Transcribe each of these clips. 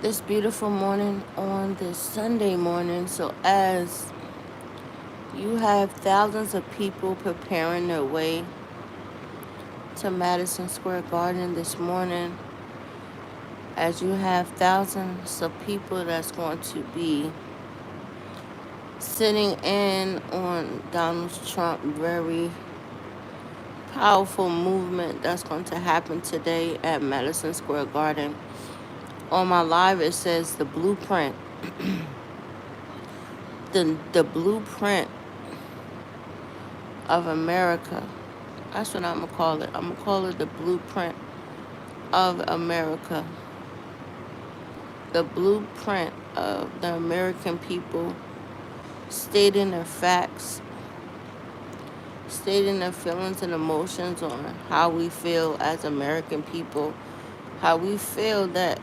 this beautiful morning on this Sunday morning. So, as you have thousands of people preparing their way to Madison Square Garden this morning, as you have thousands of people that's going to be sitting in on Donald Trump very powerful movement that's going to happen today at Madison Square Garden. On my live, it says the blueprint. The blueprint of America. That's what I'm gonna call it. I'm gonna call it the blueprint of America. The blueprint of the American people, stating their facts, stating their feelings and emotions on how we feel as American people, how we feel that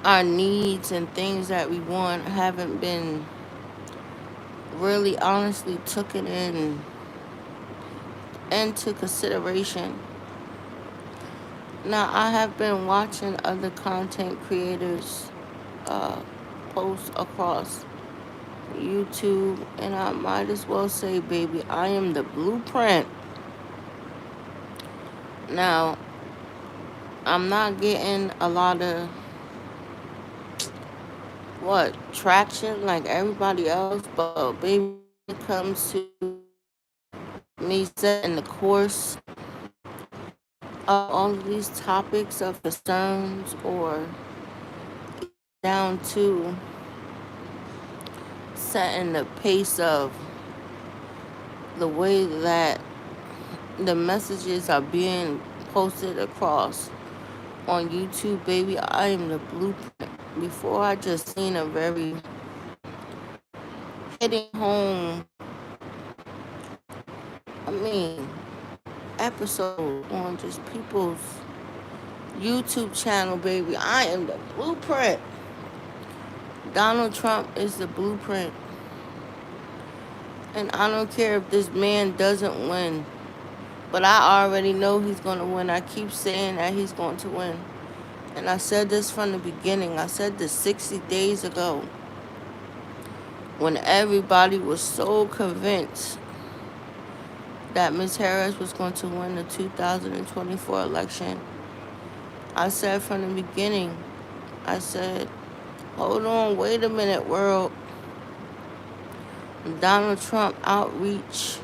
our needs and things that we want haven't been really honestly taken into consideration. Now, I have been watching other content creators uh, post across YouTube, and I might as well say, baby, I am the blueprint. Now, I'm not getting a lot of traction like everybody else, but baby, when it comes to me setting the course of all of these topics of concerns, or down to setting the pace of the way that the messages are being posted across on YouTube, baby, I am the blueprint. Before, I just seen a very hitting home, I mean, episode on just people's YouTube channel, baby. I am the blueprint. Donald Trump is the blueprint. And I don't care if this man doesn't win, but I already know he's going to win. I keep saying that he's going to win. And I said this from the beginning. I said this 60 days ago when everybody was so convinced that Ms. Harris was going to win the 2024 election. I said from the beginning, I said, hold on, wait a minute, world. Donald Trump outreach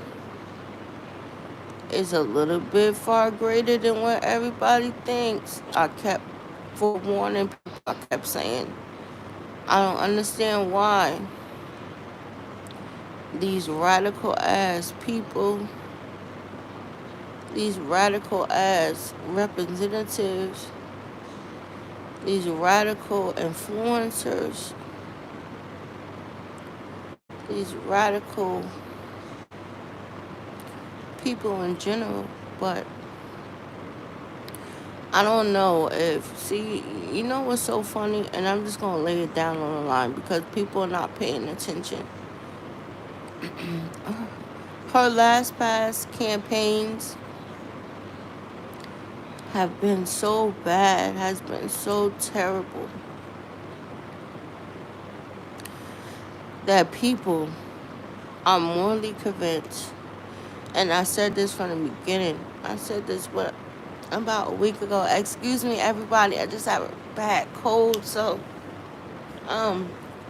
is a little bit far greater than what everybody thinks. I kept forewarning people. I kept saying, I don't understand why these radical ass people, these radical ass representatives, these radical influencers, these radical people in general, but I don't know if, see, you know what's so funny? And I'm just going to lay it down on the line because people are not paying attention. Her last past campaigns have been so bad, has been so terrible, that people are morally convinced. And I said this from the beginning. I said this about a week ago. Excuse me, everybody. I just have a bad cold, so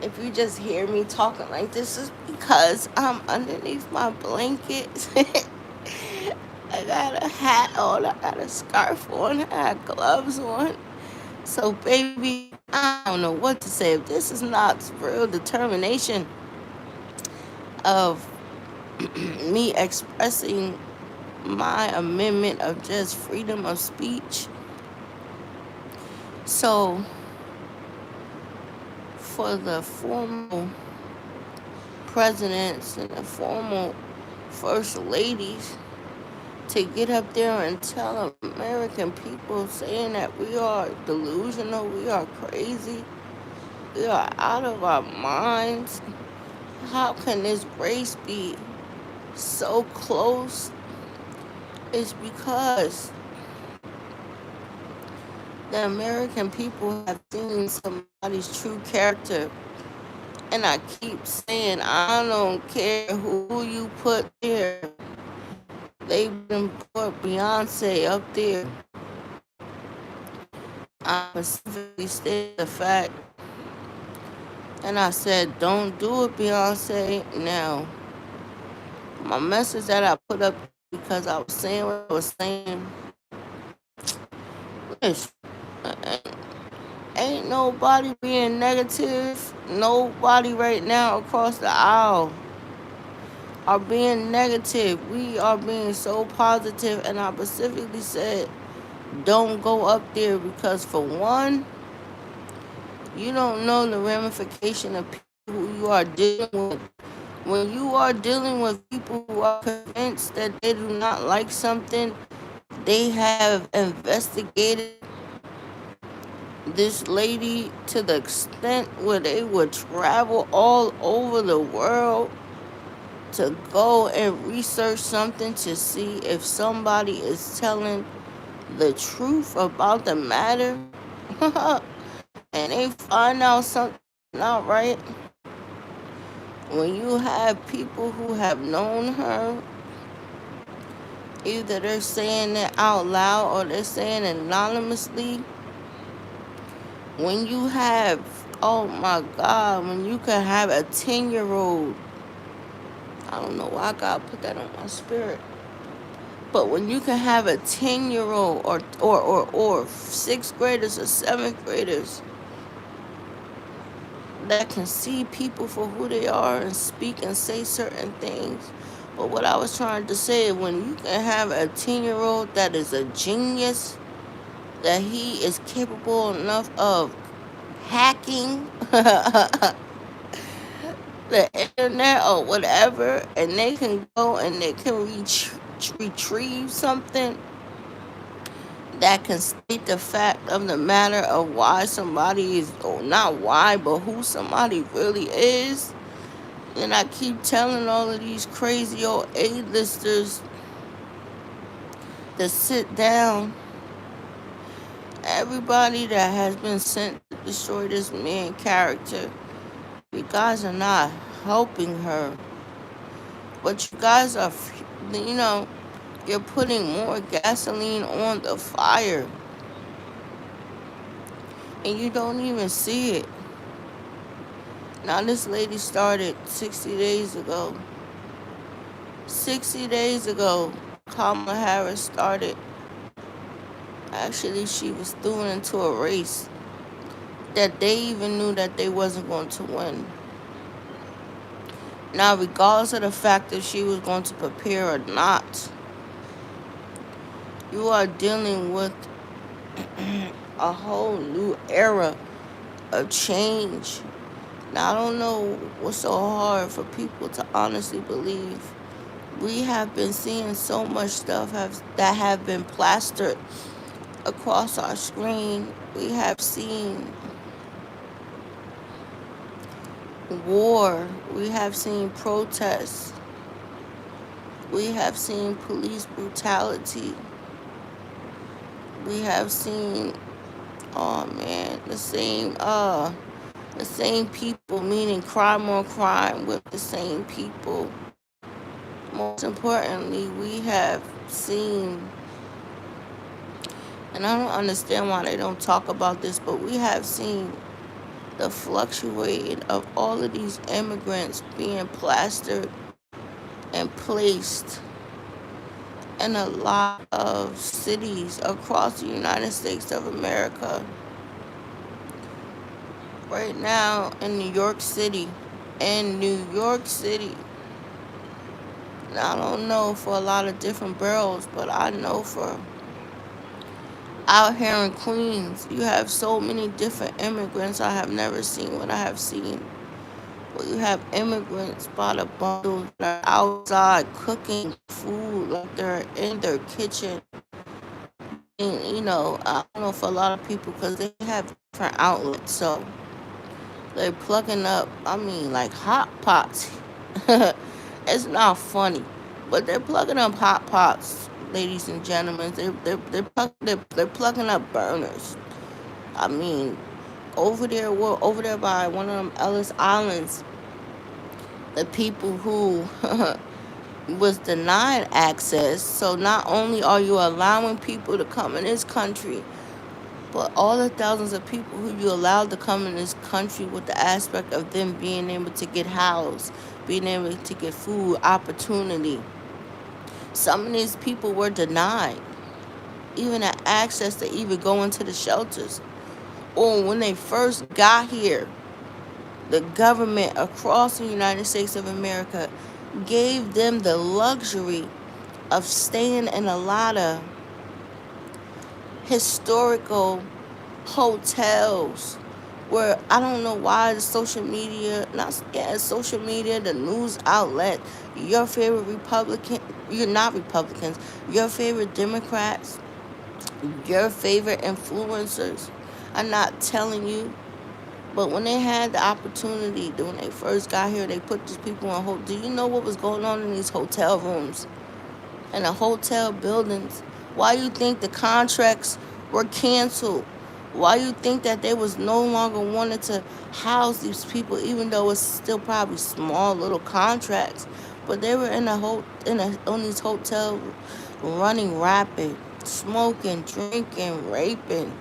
if you just hear me talking like this, is because I'm underneath my blanket. I got a hat on. I got a scarf on. I got gloves on. So, baby, I don't know what to say. If this is not real determination of me expressing my amendment of just freedom of speech. So, for the formal presidents and the formal first ladies to get up there and tell American people, saying that we are delusional, we are crazy, we are out of our minds. How can this race be so close? It's because The American people have seen somebody's true character. And I keep saying, I don't care who you put there. They done put Beyonce up there. I specifically stated the fact, and I said, don't do it, Beyonce. Now, my message that I put up because I was saying what I was saying, ain't nobody being negative. Nobody right now across the aisle are being negative. We are being so positive, and I specifically said, don't go up there because, for one, you don't know the ramification of people who you are dealing with. When you are dealing with people who are convinced that they do not like something, they have investigated this lady to the extent where they would travel all over the world to go and research something to see if somebody is telling the truth about the matter. And they find out something not right. When you have people who have known her, either they're saying it out loud or they're saying it anonymously. When you have, oh my God, when you can have a 10-year-old, I don't know why God put that on my spirit, but when you can have a 10-year-old or sixth graders or seventh graders that can see people for who they are and speak and say certain things. But what I was trying to say, when you can have a 10-year-old that is a genius, that he is capable enough of hacking the internet or whatever, and they can go and they can retrieve something that can state the fact of the matter of why somebody is, or not why, but who somebody really is. And I keep telling all of these crazy old A-listers to sit down. Everybody that has been sent to destroy this man character, you guys are not helping her. But you guys are, you're putting more gasoline on the fire. And you don't even see it. Now, this lady started 60 days ago. 60 days ago, Kamala Harris started. Actually, she was thrown into a race that they even knew that they wasn't going to win. Now, regardless of the fact that she was going to prepare or not, you are dealing with a whole new era of change. Now, I don't know what's so hard for people to honestly believe. We have been seeing so much stuff that have been plastered across our screen. We have seen war. We have seen protests. We have seen police brutality. We have seen, oh man, the same people, meaning crime on crime with the same people. Most importantly, we have seen, and I don't understand why they don't talk about this, but we have seen the fluctuating of all of these immigrants being plastered and placed in a lot of cities across the United States of America. Right now in New York City, now, I don't know for a lot of different boroughs, but I know for out here in Queens, you have so many different immigrants I have never seen what I have seen. Well, you have immigrants by the bundles that are outside cooking food like they're in their kitchen. And, I don't know for a lot of people because they have different outlets. So they're plugging up, like hot pots. It's not funny, but they're plugging up hot pots, ladies and gentlemen. They're plugging up burners. I mean, over there, well, over there by one of them Ellis Islands, the people who was denied access. So not only are you allowing people to come in this country, but all the thousands of people who you allowed to come in this country with the aspect of them being able to get housed, being able to get food, opportunity. Some of these people were denied even the access to even go into the shelters. Or when they first got here, the government across the United States of America gave them the luxury of staying in a lot of historical hotels where I don't know why the social media, not yeah, social media, the news outlet, your favorite Republican, you're not Republicans, your favorite Democrats, your favorite influencers. I'm not telling you, but when they had the opportunity, when they first got here, they put these people on hold. Do you know what was going on in these hotel rooms and the hotel buildings? Why you think the contracts were canceled? Why you think that they was no longer wanted to house these people, even though it's still probably small little contracts? But they were in a on these hotels, running rapid, smoking, drinking, raping,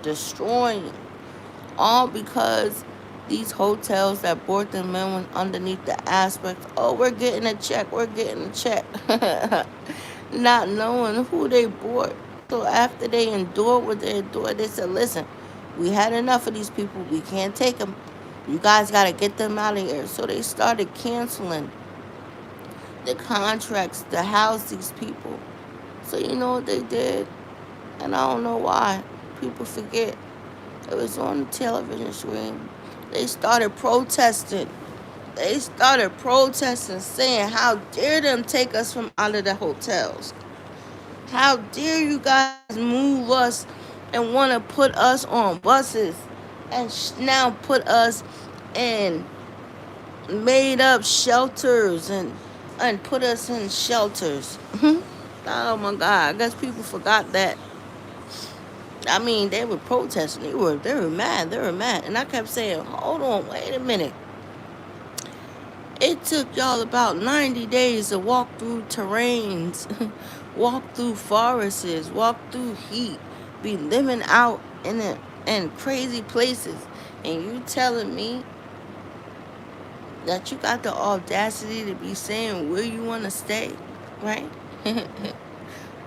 destroying, all because these hotels that brought them in underneath the aspect, oh, we're getting a check, we're getting a check, not knowing who they bought. So after they endured what they endured, they said, listen, we had enough of these people. We can't take them. You guys got to get them out of here. So they started canceling the contracts to house these people. So you know what they did? And I don't know why. People forget. It was on the television screen. They started protesting. They started protesting, saying, how dare them take us from out of the hotels? How dare you guys move us and want to put us on buses and now put us in made up shelters and put us in shelters. Oh my God, I guess people forgot that. I mean, they were protesting. They were mad. They were mad. And I kept saying, hold on, wait a minute. It took y'all about 90 days to walk through terrains, walk through forests, walk through heat, be living out in crazy places. And you telling me that you got the audacity to be saying where you want to stay, right?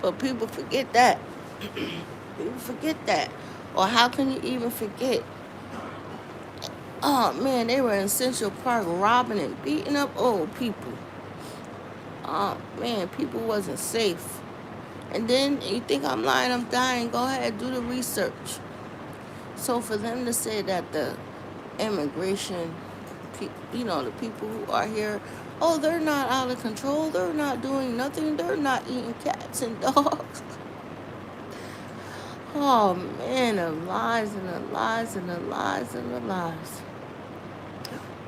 But people forget that. People forget that. Or how can you even forget? Oh man, they were in Central Park robbing and beating up old people. Oh man, people wasn't safe. And then you think I'm lying, I'm dying, go ahead, do the research. So for them to say that the immigration, the people who are here, oh, they're not out of control, they're not doing nothing, they're not eating cats and dogs. Oh man, the lies and the lies and the lies and the lies.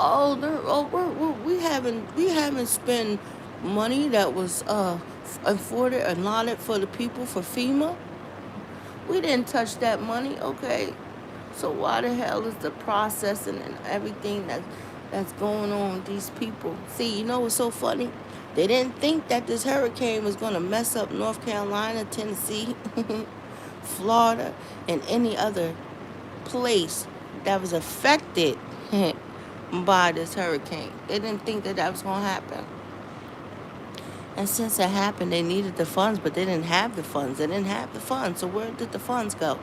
Oh, we haven't spent money that was afforded and allotted for the people for FEMA. We didn't touch that money, okay? So why the hell is the processing and everything that's going on with these people? See, you know what's so funny? They didn't think that this hurricane was going to mess up North Carolina, Tennessee, Florida, and any other place that was affected by this hurricane. They didn't think that was going to happen. And since it happened, they needed the funds, but they didn't have the funds. They didn't have the funds. So where did the funds go?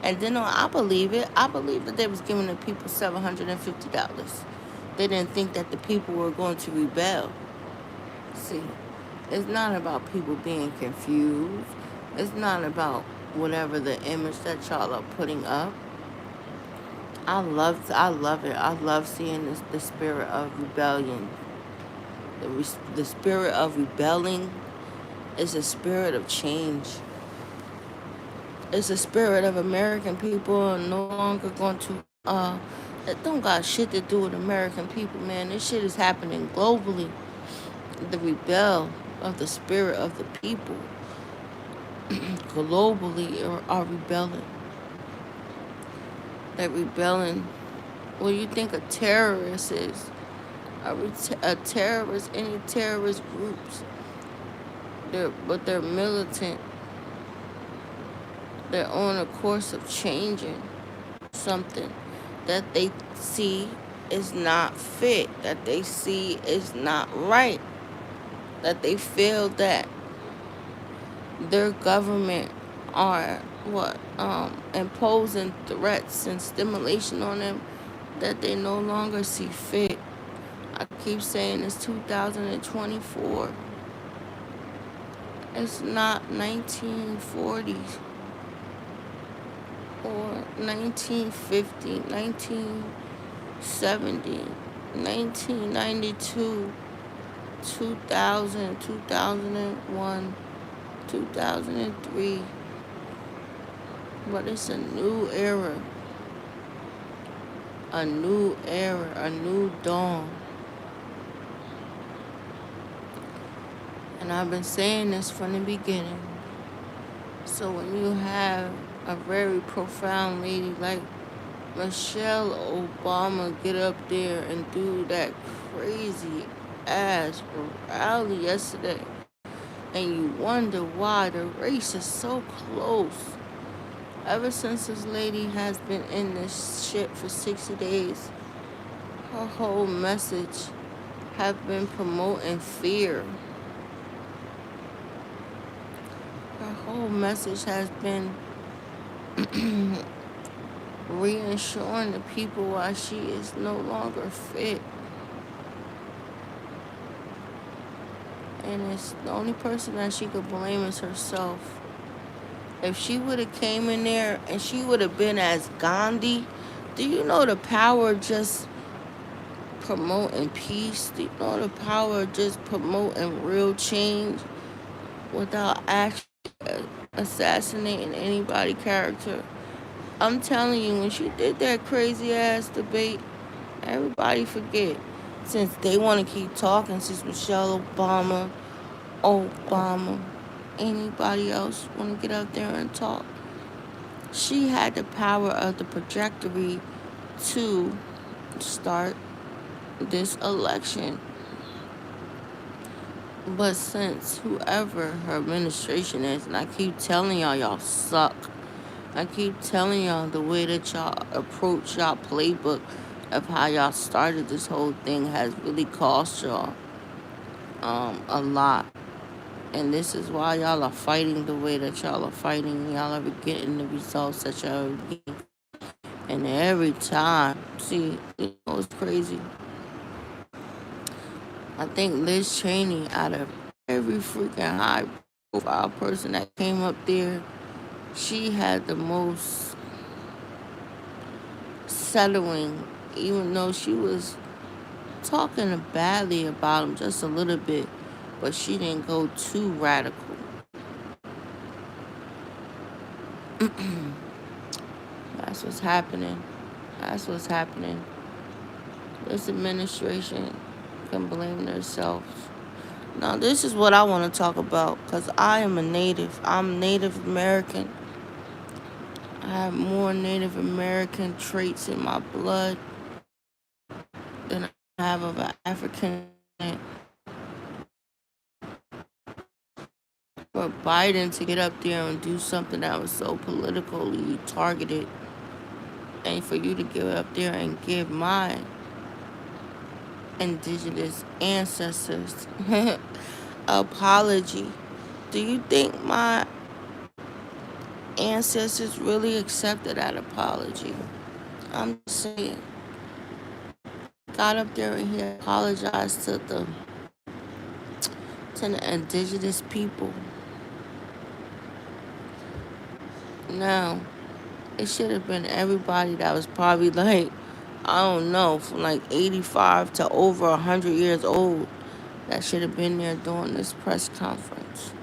And then I believe it. I believe that they was giving the people $750. They didn't think that the people were going to rebel. See, it's not about people being confused. It's not about whatever the image that y'all are putting up. I love it. I love seeing the spirit of rebellion. The spirit of rebelling is a spirit of change. It's a spirit of American people are no longer going to, it don't got shit to do with American people, man. This shit is happening globally. The rebel of the spirit of the people globally are rebelling. that rebelling. What do you think a terrorist is? A terrorist, any terrorist groups, they're militant. They're on a course of changing something that they see is not fit, that they see is not right, that they feel that their government are imposing threats and stimulation on them that they no longer see fit. I keep saying it's 2024. It's not 1940s or 1950, 1970, 1992, 2000, 2001, 2003. But it's a new era. A new era, a new dawn. And I've been saying this from the beginning. So when you have a very profound lady like Michelle Obama get up there and do that crazy ass rally yesterday, and you wonder why the race is so close. Ever since this lady has been in this shit for 60 days, her whole message have been promoting fear. Her whole message has been reassuring the people why she is no longer fit. And it's the only person that she could blame is herself. If she would have came in there and she would have been as Gandhi, do you know the power of just promoting peace? Do you know the power of just promoting real change without actually assassinating anybody's character? I'm telling you, when she did that crazy ass debate, everybody forget. Since they want to keep talking, since Michelle Obama, anybody else want to get out there and talk, she had the power of the trajectory to start this election. But since whoever her administration is, and I keep telling y'all suck. I keep telling y'all the way that y'all approach y'all playbook of how y'all started this whole thing has really cost y'all a lot. And this is why y'all are fighting the way that y'all are fighting. Y'all are getting the results that y'all are getting. And every time, see, it's crazy. I think Liz Cheney, out of every freaking high profile person that came up there, she had the most settling, even though she was talking badly about him just a little bit, but she didn't go too radical. That's what's happening. That's what's happening. This administration can blame themselves. Now, this is what I want to talk about, because I am a native. I'm Native American. I have more Native American traits in my blood than I have of an African. For Biden to get up there and do something that was so politically targeted, and for you to get up there and give my indigenous ancestors apology. Do you think my ancestors really accepted that apology? I'm just saying. Got up there and he apologized to the indigenous people. Now, it should have been everybody that was probably like, I don't know, from like 85 to over 100 years old that should have been there during this press conference.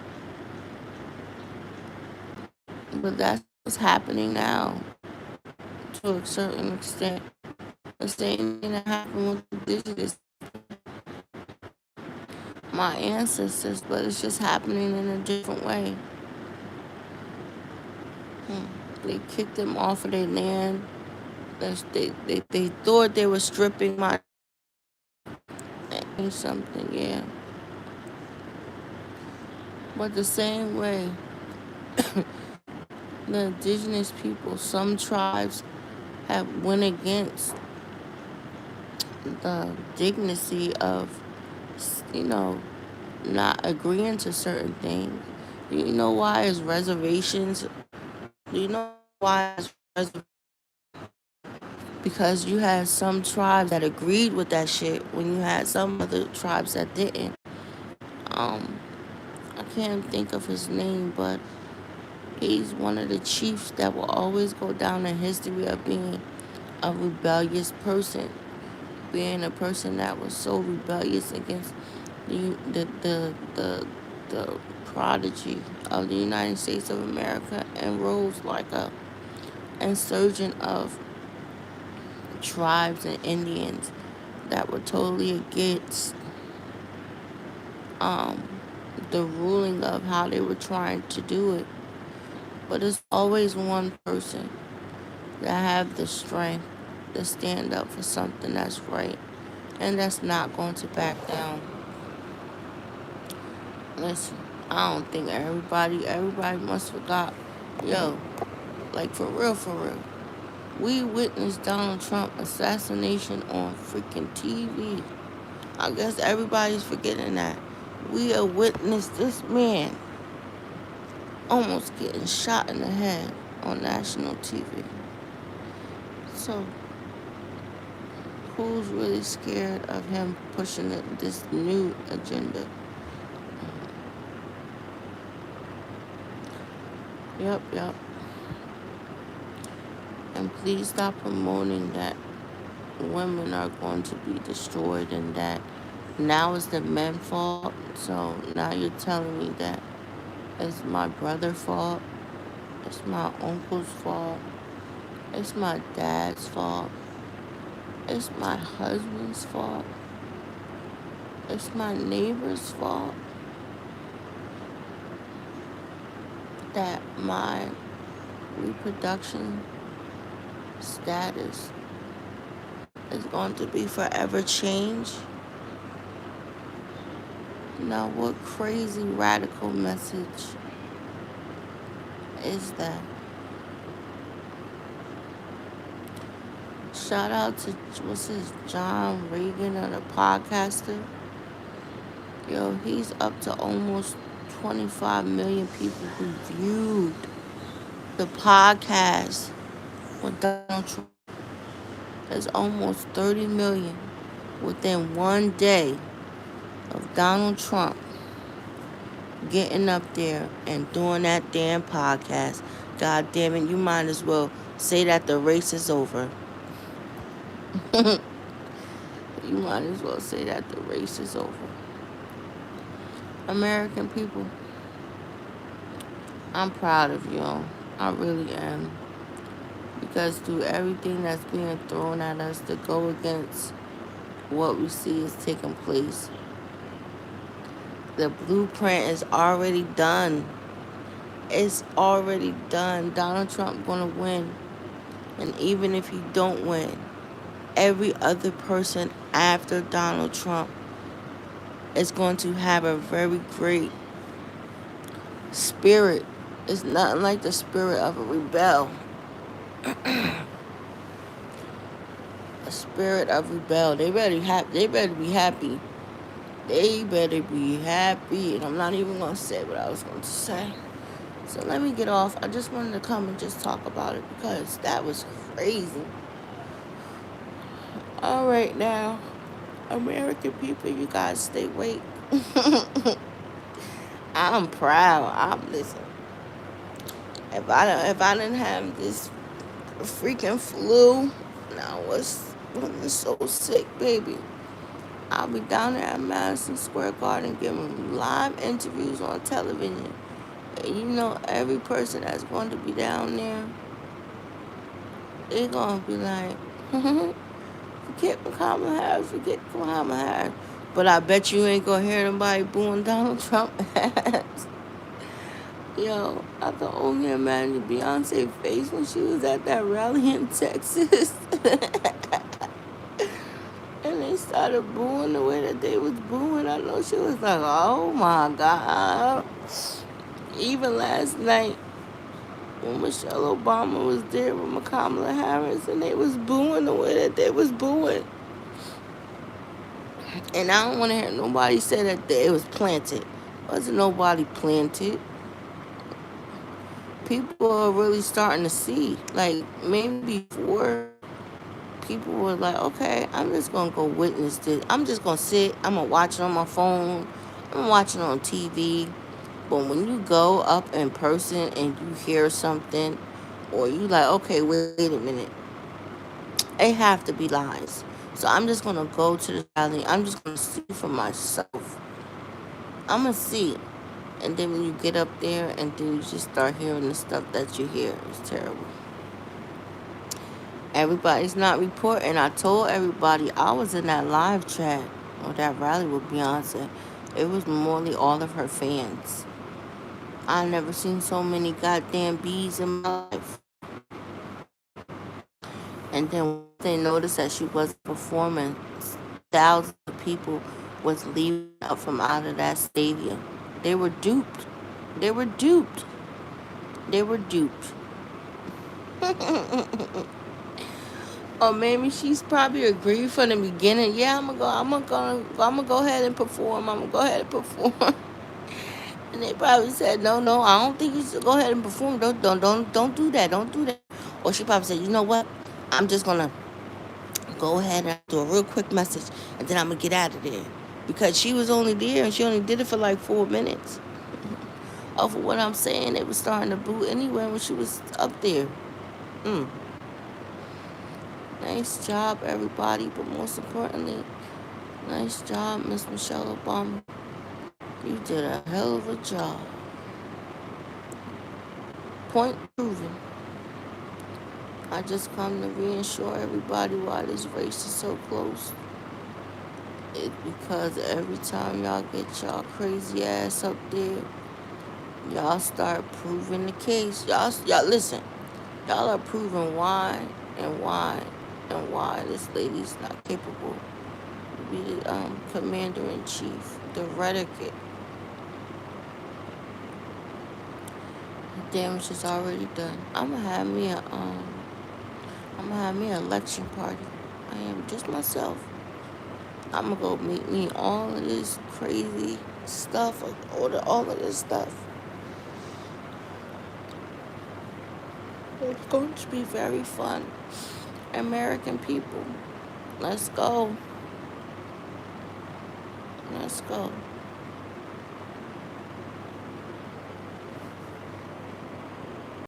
But that's what's happening now, to a certain extent. The same thing that happened with the indigenous, my ancestors, but it's just happening in a different way. They kicked them off of their land. They thought they were stripping my something, yeah. But the same way, the indigenous people, some tribes have went against the dignity of, you know, not agreeing to certain things. You know why it's reservations? Do you know why it's reservations? Because you had some tribes that agreed with that shit when you had some other tribes that didn't. Um, I can't think of his name, but he's one of the chiefs that will always go down in history of being a rebellious person, being a person that was so rebellious against the prodigy of the United States of America, and rose like a insurgent of tribes and Indians that were totally against um, the ruling of how they were trying to do it. But it's always one person that have the strength to stand up for something that's right and that's not going to back down. Listen, I don't think everybody must forgot. Yo, like for real, for real. We witnessed Donald Trump assassination on freaking TV. I guess everybody's forgetting that. We have witnessed this man almost getting shot in the head on national TV. So, who's really scared of him pushing this new agenda? Yep. And please stop promoting that women are going to be destroyed and that now it's the men's fault. So now you're telling me that it's my brother's fault, it's my uncle's fault, it's my dad's fault, it's my husband's fault, it's my neighbor's fault that my reproduction status is going to be forever changed. Now, what crazy radical message is that? Shout out to, what's his, John Reagan, the podcaster. Yo, he's up to almost 25 million people who viewed the podcast with Donald Trump. There's almost 30 million within one day of Donald Trump getting up there and doing that damn podcast. God damn it, you might as well say that the race is over. You might as well say that the race is over. American people, I'm proud of y'all. I really am. Because through everything that's being thrown at us to go against what we see is taking place, the blueprint is already done. It's already done. Donald Trump gonna win. And even if he don't win, every other person after Donald Trump is going to have a very great spirit. It's nothing like the spirit of a rebel. A spirit of rebel. They better be happy. They better be happy. And I'm not even going to say what I was going to say. So let me get off. I just wanted to come and just talk about it because that was crazy. All right now, American people, you guys stay awake. I'm proud. Listen. If I didn't have this freaking flu, and I wasn't so sick, baby, I'll be down there at Madison Square Garden giving live interviews on television. And you know, every person that's going to be down there, they're going to be like, forget Kamala Harris. But I bet you ain't going to hear nobody booing Donald Trump. Yo, I can only imagine Beyonce's face when she was at that rally in Texas. And they started booing the way that they was booing. I know she was like, oh my God. Even last night when Michelle Obama was there with Kamala Harris and they was booing the way that they was booing. And I don't want to hear nobody say that it was planted. Wasn't nobody planted. People are really starting to see. Like, maybe before, people were like, okay, I'm just going to go witness this. I'm just going to sit. I'm going to watch it on my phone. I'm going to watch it on TV. But when you go up in person and you hear something, or you like, okay, wait a minute. It have to be lies. So I'm just going to go to the rally. I'm just going to see for myself. I'm going to see. And then when you get up there and then you just start hearing the stuff that you hear, it's terrible. Everybody's not reporting. I told everybody I was in that live chat or that rally with Beyonce. It was morely all of her fans. I never seen so many goddamn bees in my life. And then once they noticed that she wasn't performing, thousands of people was leaving out from out of that stadium. They were duped. They were duped. They were duped. Or maybe she's probably agreed from the beginning. Yeah, I'm gonna go ahead and perform. I'm gonna go ahead and perform. And they probably said, no, I don't think you should go ahead and perform. Don't do that. Don't do that. Or she probably said, you know what? I'm just gonna go ahead and do a real quick message, and then I'm gonna get out of there because she was only there and she only did it for like 4 minutes. Oh, for what I'm saying, they was starting to boo anyway when she was up there. Mm. Nice job, everybody, but most importantly, nice job, Miss Michelle Obama. You did a hell of a job. Point proven. I just come to reassure everybody why this race is so close. It's because every time y'all get y'all crazy ass up there, y'all start proving the case. Y'all listen. Y'all are proving why and why and why this lady's not capable to be the commander in chief. The rhetoric, the damage is already done. I'm gonna have me an election party. I am just myself. I'm gonna go meet me all of this crazy stuff, all of this stuff. It's going to be very fun. American people, let's go. Let's go.